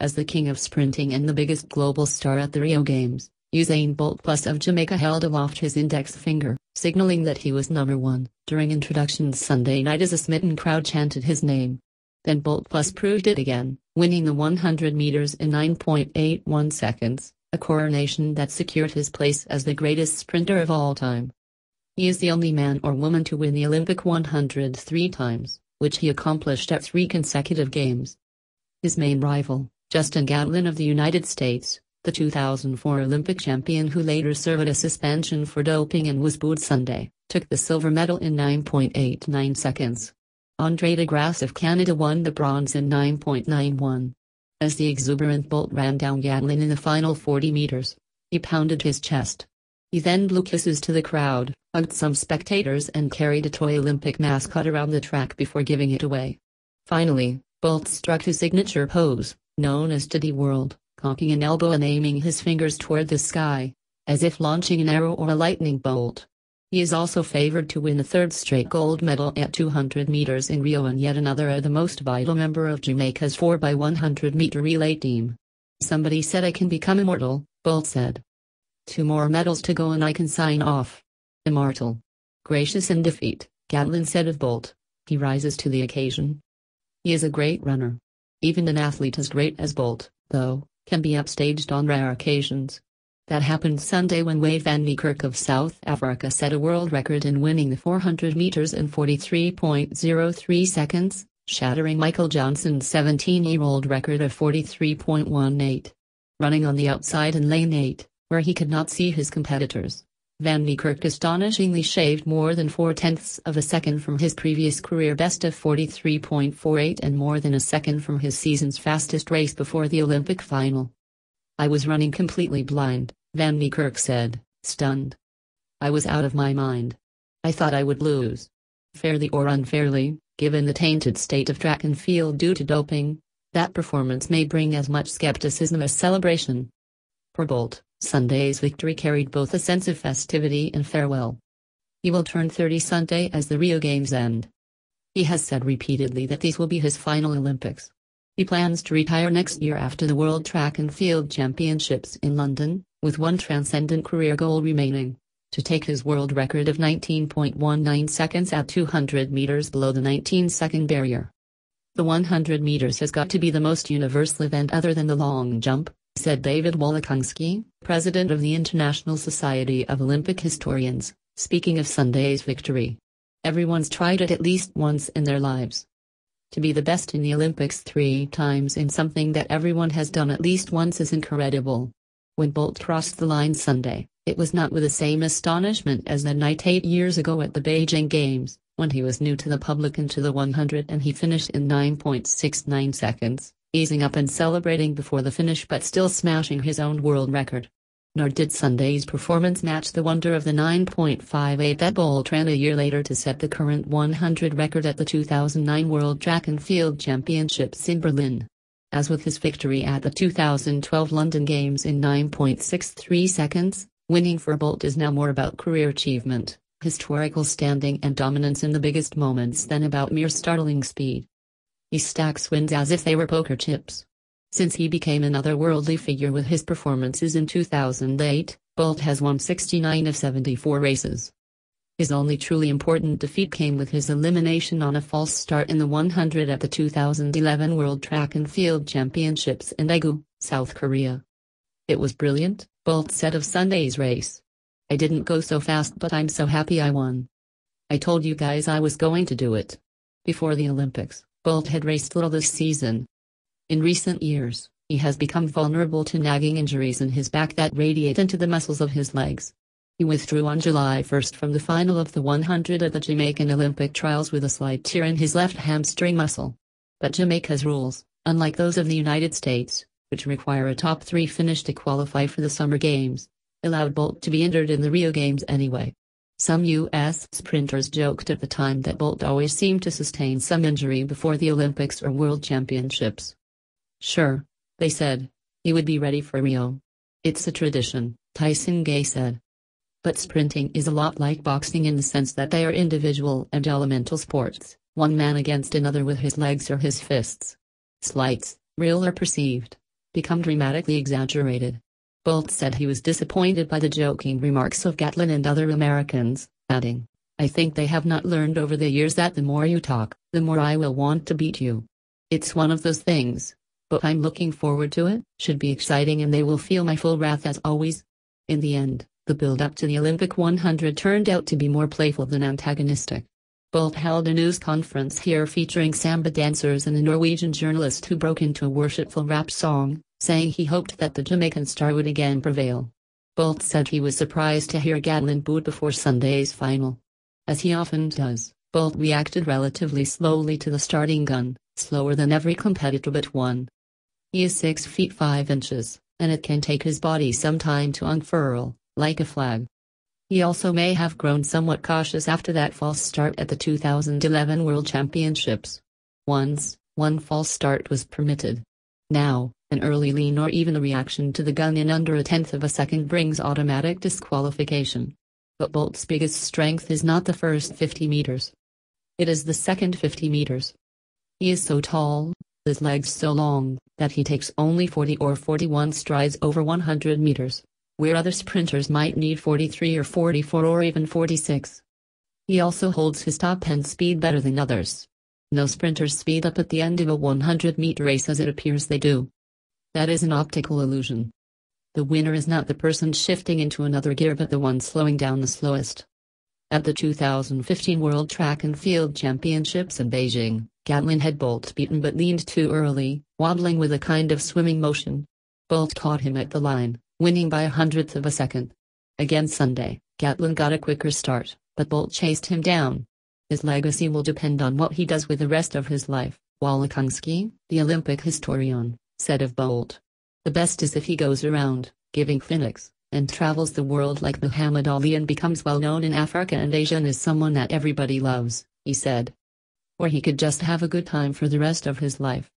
as the king of sprinting and the biggest global star at the Rio Games, Usain Bolt plus of Jamaica held aloft his index finger, signaling that he was number one. During introductions Sunday night as a smitten crowd chanted his name. Then Bolt plus proved it again, winning the 100 meters in 9.81 seconds, a coronation that secured his place as the greatest sprinter of all time. He is the only man or woman to win the Olympic 100 3 times, which he accomplished at 3 consecutive games. His main rival, Justin Gatlin of the United States, the 2004 Olympic champion who later served a suspension for doping and was booed Sunday, took the silver medal in 9.89 seconds. Andre de Grasse of Canada won the bronze in 9.91. As the exuberant Bolt ran down Gatlin in the final 40 meters, he pounded his chest. He then blew kisses to the crowd, hugged some spectators and carried a toy Olympic mascot around the track before giving it away. Finally, Bolt struck his signature pose, known as Teddy World, cocking an elbow and aiming his fingers toward the sky, as if launching an arrow or a lightning bolt. He is also favored to win a third straight gold medal at 200 meters in Rio and yet another the most vital member of Jamaica's 4x100 meter relay team. Somebody said I can become immortal, Bolt said. 2 more medals to go and I can sign off. Immortal. Gracious in defeat, Gatlin said of Bolt. He rises to the occasion. He is a great runner. Even an athlete as great as Bolt, though, can be upstaged on rare occasions. That happened Sunday when Wade van Niekerk of South Africa set a world record in winning the 400 meters in 43.03 seconds, shattering Michael Johnson's 17-year-old record of 43.18. Running on the outside in lane 8, where he could not see his competitors, Van Niekerk astonishingly shaved more than 0.4 of a second from his previous career best of 43.48 and more than a second from his season's fastest race before the Olympic final. I was running completely blind, Van Niekerk said, stunned. I was out of my mind. I thought I would lose. Fairly or unfairly, given the tainted state of track and field due to doping, that performance may bring as much skepticism as celebration. For Bolt, Sunday's victory carried both a sense of festivity and farewell. He will turn 30 Sunday as the Rio Games end. He has said repeatedly that these will be his final Olympics. He plans to retire next year after the World Track and Field Championships in London, with one transcendent career goal remaining: to take his world record of 19.19 seconds at 200 meters below the 19-second barrier. The 100 meters has got to be the most universal event other than the long jump, said David Wolokunski, president of the International Society of Olympic Historians, speaking of Sunday's victory. Everyone's tried it at least once in their lives. To be the best in the Olympics 3 times in something that everyone has done at least once is incredible. When Bolt crossed the line Sunday, it was not with the same astonishment as that night 8 years ago at the Beijing Games, when he was new to the public and to the 100 and he finished in 9.69 seconds, easing up and celebrating before the finish but still smashing his own world record. Nor did Sunday's performance match the wonder of the 9.58 that Bolt ran a year later to set the current 100 record at the 2009 World Track and Field Championships in Berlin. As with his victory at the 2012 London Games in 9.63 seconds, winning for Bolt is now more about career achievement, historical standing and dominance in the biggest moments than about mere startling speed. He stacks wins as if they were poker chips. Since he became an otherworldly figure with his performances in 2008, Bolt has won 69 of 74 races. His only truly important defeat came with his elimination on a false start in the 100 at the 2011 World Track and Field Championships in Daegu, South Korea. It was brilliant, Bolt said of Sunday's race. I didn't go so fast but I'm so happy I won. I told you guys I was going to do it. Before the Olympics, Bolt had raced little this season. In recent years, he has become vulnerable to nagging injuries in his back that radiate into the muscles of his legs. He withdrew on July 1 from the final of the 100 at the Jamaican Olympic trials with a slight tear in his left hamstring muscle. But Jamaica's rules, unlike those of the United States, which require a top 3 finish to qualify for the Summer Games, allowed Bolt to be injured in the Rio Games anyway. Some U.S. sprinters joked at the time that Bolt always seemed to sustain some injury before the Olympics or World Championships. Sure, they said, he would be ready for Rio. It's a tradition, Tyson Gay said. But sprinting is a lot like boxing in the sense that they are individual and elemental sports, one man against another with his legs or his fists. Slights, real or perceived, become dramatically exaggerated. Bolt said he was disappointed by the joking remarks of Gatlin and other Americans, adding, "I think they have not learned over the years that the more you talk, the more I will want to beat you. It's one of those things. But I'm looking forward to it, should be exciting and they will feel my full wrath as always." In the end, the build-up to the Olympic 100 turned out to be more playful than antagonistic. Bolt held a news conference here featuring samba dancers and a Norwegian journalist who broke into a worshipful rap song, saying he hoped that the Jamaican star would again prevail. Bolt said he was surprised to hear Gatlin booed before Sunday's final. As he often does, Bolt reacted relatively slowly to the starting gun, slower than every competitor but one. He is 6 feet 5 inches, and it can take his body some time to unfurl, like a flag. He also may have grown somewhat cautious after that false start at the 2011 World Championships. Once, one false start was permitted. Now, an early lean or even a reaction to the gun in under a tenth of a second brings automatic disqualification. But Bolt's biggest strength is not the first 50 meters. It is the second 50 meters. He is so tall, his legs so long, that he takes only 40 or 41 strides over 100 meters, where other sprinters might need 43 or 44 or even 46. He also holds his top end speed better than others. No sprinters speed up at the end of a 100-meter race as it appears they do. That is an optical illusion. The winner is not the person shifting into another gear but the one slowing down the slowest. At the 2015 World Track and Field Championships in Beijing, Gatlin had Bolt beaten but leaned too early, wobbling with a kind of swimming motion. Bolt caught him at the line, winning by a hundredth of a second. Again Sunday, Gatlin got a quicker start, but Bolt chased him down. His legacy will depend on what he does with the rest of his life, Wolokunski, the Olympic historian, said of Bolt. The best is if he goes around, giving clinics, and travels the world like Muhammad Ali and becomes well known in Africa and Asia and is someone that everybody loves, he said. Or he could just have a good time for the rest of his life.